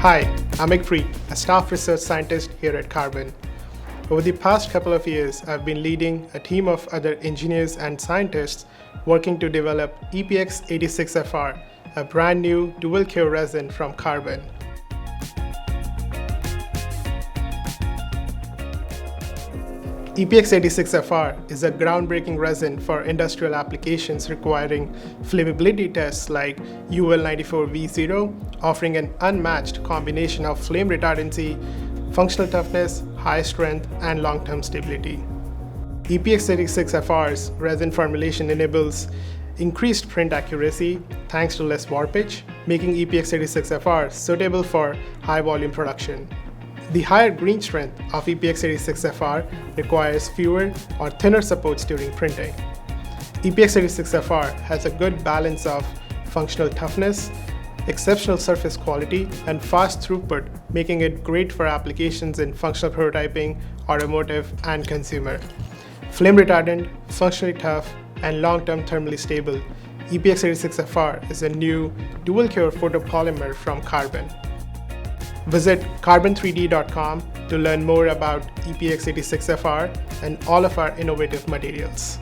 Hi, I'm Ikpreet, a staff research scientist here at Carbon. Over the past couple of years, I've been leading a team of other engineers and scientists working to develop EPX 86FR, a brand new dual-cure resin from Carbon. EPX 86FR is a groundbreaking resin for industrial applications requiring flammability tests like UL94V0, offering an unmatched combination of flame retardancy, functional toughness, high strength, and long-term stability. EPX 86FR's resin formulation enables increased print accuracy thanks to less warpage, making EPX 86FR suitable for high-volume production. The higher green strength of EPX 86FR requires fewer or thinner supports during printing. EPX 86FR has a good balance of functional toughness, exceptional surface quality, and fast throughput, making it great for applications in functional prototyping, automotive, and consumer. Flame retardant, functionally tough, and long-term thermally stable, EPX 86FR is a new dual-cure photopolymer from Carbon. Visit carbon3d.com to learn more about EPX 86FR and all of our innovative materials.